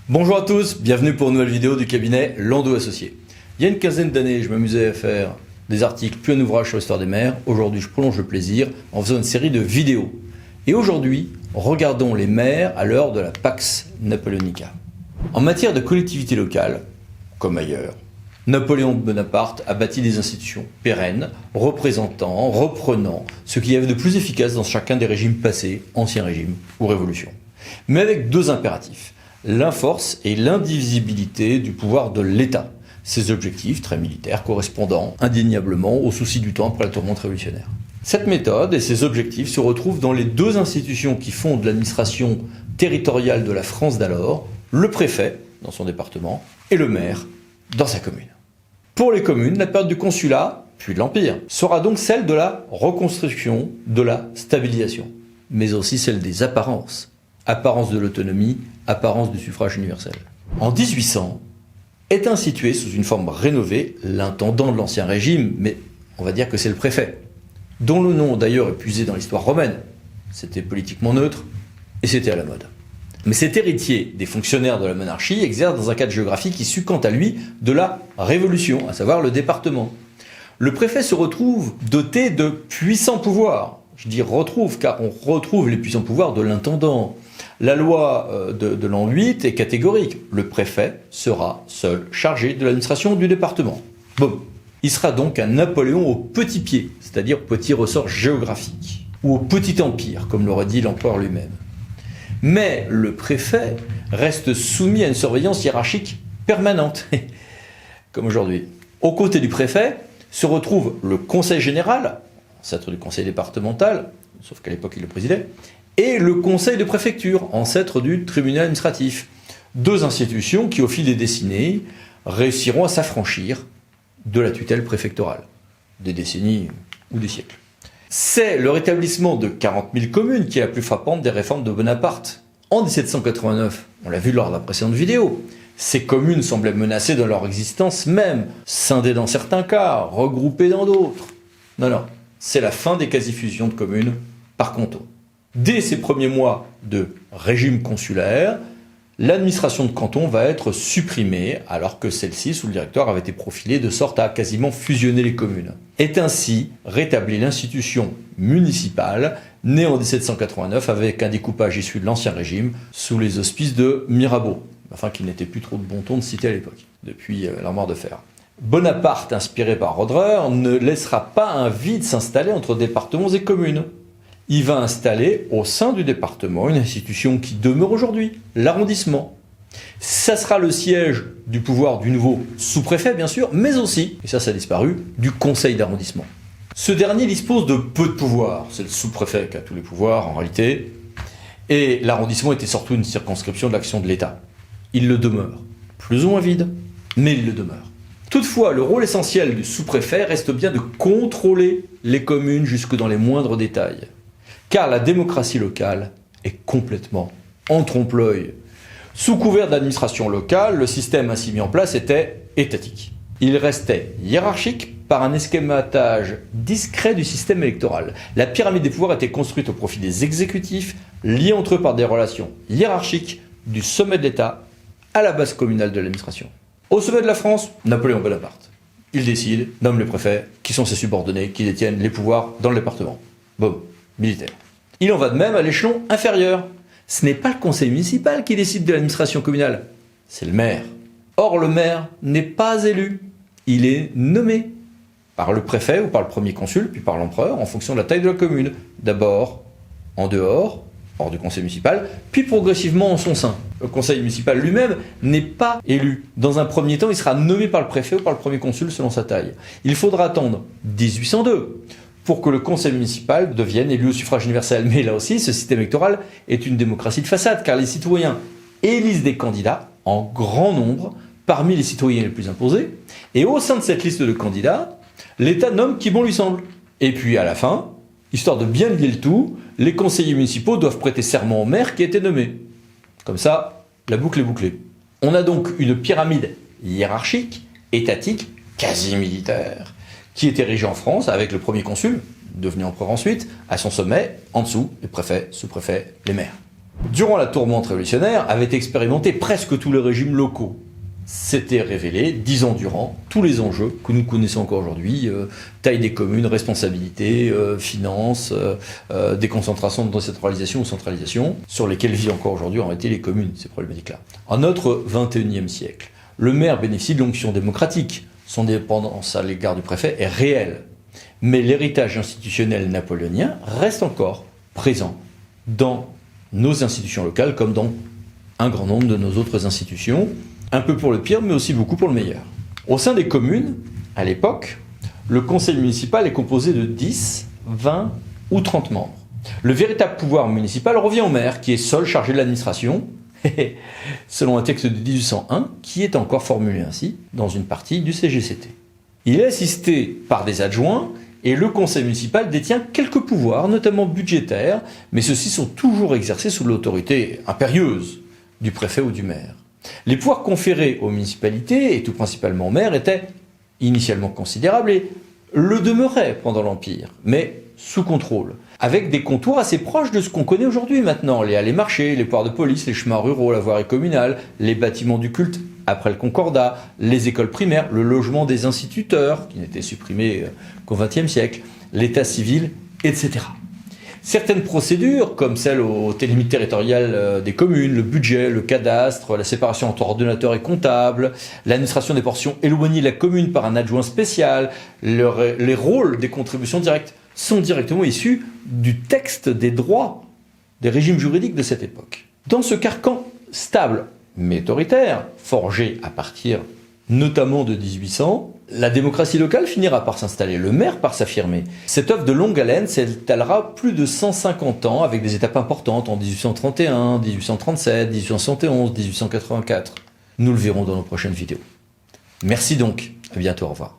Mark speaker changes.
Speaker 1: Bonjour à tous, bienvenue pour une nouvelle vidéo du cabinet Landau Associés. Il y a une quinzaine d'années, je m'amusais à faire des articles puis un ouvrage sur l'histoire des mers. Aujourd'hui, je prolonge le plaisir en faisant une série de vidéos. Et aujourd'hui, regardons les mers à l'heure de la Pax Napoleonica. En matière de collectivité locale, comme ailleurs, Napoléon Bonaparte a bâti des institutions pérennes, représentant, reprenant ce qu'il y avait de plus efficace dans chacun des régimes passés, anciens régimes ou révolutions. Mais avec deux impératifs. L'inforce et l'indivisibilité du pouvoir de l'État. Ces objectifs, très militaires, correspondant indéniablement aux soucis du temps après la tourmente révolutionnaire. Cette méthode et ces objectifs se retrouvent dans les deux institutions qui fondent l'administration territoriale de la France d'alors, le préfet, dans son département, et le maire, dans sa commune. Pour les communes, la période du consulat, puis de l'Empire, sera donc celle de la reconstruction, de la stabilisation, mais aussi celle des apparences. Apparence de l'autonomie, apparence du suffrage universel. En 1800, est institué sous une forme rénovée l'intendant de l'Ancien Régime, mais on va dire que c'est le préfet, dont le nom d'ailleurs est puisé dans l'histoire romaine. C'était politiquement neutre et c'était à la mode. Mais cet héritier des fonctionnaires de la monarchie exerce dans un cadre géographique issu quant à lui de la Révolution, à savoir le département. Le préfet se retrouve doté de puissants pouvoirs. Je dis retrouve car on retrouve les puissants pouvoirs de l'intendant. La loi de l'an 8 est catégorique. Le préfet sera seul chargé de l'administration du département. Bon. Il sera donc un Napoléon au petit pied, c'est-à-dire petit ressort géographique, ou au petit empire, comme l'aurait dit l'empereur lui-même. Mais le préfet reste soumis à une surveillance hiérarchique permanente, comme aujourd'hui. Aux côtés du préfet se retrouve le conseil général, ancêtre du conseil départemental, sauf qu'à l'époque il le présidait, et le conseil de préfecture, ancêtre du tribunal administratif. Deux institutions qui, au fil des décennies, réussiront à s'affranchir de la tutelle préfectorale. Des décennies ou des siècles. C'est le rétablissement de 40 000 communes qui est la plus frappante des réformes de Bonaparte. En 1789, on l'a vu lors de la précédente vidéo, ces communes semblaient menacées de leur existence même, scindées dans certains cas, regroupées dans d'autres. Non, c'est la fin des quasi-fusions de communes par canton. Dès ces premiers mois de régime consulaire, l'administration de canton va être supprimée alors que celle-ci, sous le directoire, avait été profilée de sorte à quasiment fusionner les communes. Est ainsi rétablie l'institution municipale, née en 1789 avec un découpage issu de l'Ancien Régime sous les auspices de Mirabeau, enfin qu'il n'était plus trop de bon ton de citer à l'époque, depuis l'armoire de fer. Bonaparte, inspiré par Roederer, ne laissera pas un vide s'installer entre départements et communes. Il va installer au sein du département une institution qui demeure aujourd'hui, l'arrondissement. Ça sera le siège du pouvoir du nouveau sous-préfet, bien sûr, mais aussi, et ça a disparu, du conseil d'arrondissement. Ce dernier dispose de peu de pouvoir. C'est le sous-préfet qui a tous les pouvoirs, en réalité. Et l'arrondissement était surtout une circonscription de l'action de l'État. Il le demeure. Plus ou moins vide, mais il le demeure. Toutefois, le rôle essentiel du sous-préfet reste bien de contrôler les communes jusque dans les moindres détails. Car la démocratie locale est complètement en trompe-l'œil. Sous couvert d'administration locale, le système ainsi mis en place était étatique. Il restait hiérarchique par un esquematage discret du système électoral. La pyramide des pouvoirs était construite au profit des exécutifs, liés entre eux par des relations hiérarchiques du sommet de l'État à la base communale de l'administration. Au sommet de la France, Napoléon Bonaparte. Il décide, nomme les préfets, qui sont ses subordonnés, qui détiennent les pouvoirs dans le département. Boum. Militaire. Il en va de même à l'échelon inférieur. Ce n'est pas le conseil municipal qui décide de l'administration communale, c'est le maire. Or, le maire n'est pas élu, il est nommé par le préfet ou par le premier consul, puis par l'empereur, en fonction de la taille de la commune. D'abord en dehors, hors du conseil municipal, puis progressivement en son sein. Le conseil municipal lui-même n'est pas élu. Dans un premier temps, il sera nommé par le préfet ou par le premier consul selon sa taille. Il faudra attendre 1802 pour que le conseil municipal devienne élu au suffrage universel. Mais là aussi, ce système électoral est une démocratie de façade, car les citoyens élisent des candidats en grand nombre parmi les citoyens les plus imposés, et au sein de cette liste de candidats, l'État nomme qui bon lui semble. Et puis à la fin, histoire de bien lier le tout, les conseillers municipaux doivent prêter serment au maire qui a été nommé. Comme ça, la boucle est bouclée. On a donc une pyramide hiérarchique, étatique, quasi militaire, qui est érigé en France avec le premier consul, devenu empereur ensuite, à son sommet, en dessous, les préfets, sous-préfets, les maires. Durant la tourmente révolutionnaire, avaient expérimenté presque tous les régimes locaux. S'étaient révélés, 10 ans durant, tous les enjeux que nous connaissons encore aujourd'hui, taille des communes, responsabilité, finances, déconcentration, décentralisation ou centralisation, sur lesquels vivent encore aujourd'hui en réalité les communes, ces problématiques-là. En notre 21e siècle, le maire bénéficie de l'onction démocratique. Son dépendance à l'égard du préfet est réelle. Mais l'héritage institutionnel napoléonien reste encore présent dans nos institutions locales comme dans un grand nombre de nos autres institutions, un peu pour le pire, mais aussi beaucoup pour le meilleur. Au sein des communes, à l'époque, le conseil municipal est composé de 10, 20 ou 30 membres. Le véritable pouvoir municipal revient au maire, qui est seul chargé de l'administration, selon un texte de 1801, qui est encore formulé ainsi dans une partie du CGCT. Il est assisté par des adjoints, et le conseil municipal détient quelques pouvoirs, notamment budgétaires, mais ceux-ci sont toujours exercés sous l'autorité impérieuse du préfet ou du maire. Les pouvoirs conférés aux municipalités, et tout principalement aux maires, étaient initialement considérables et le demeuraient pendant l'Empire, mais sous contrôle, avec des contours assez proches de ce qu'on connaît aujourd'hui maintenant, les allées marchés, les pouvoirs de police, les chemins ruraux, la voirie communale, les bâtiments du culte après le Concordat, les écoles primaires, le logement des instituteurs, qui n'était supprimé qu'au XXe siècle, l'état civil, etc. Certaines procédures, comme celle aux limites territoriales des communes, le budget, le cadastre, la séparation entre ordonnateur et comptable, l'administration des portions éloignées de la commune par un adjoint spécial, les rôles des contributions directes sont directement issus du texte des droits des régimes juridiques de cette époque. Dans ce carcan stable mais autoritaire, forgé à partir notamment de 1800, la démocratie locale finira par s'installer, le maire par s'affirmer. Cette œuvre de longue haleine s'étalera plus de 150 ans avec des étapes importantes en 1831, 1837, 1871, 1884. Nous le verrons dans nos prochaines vidéos. Merci donc, à bientôt, au revoir.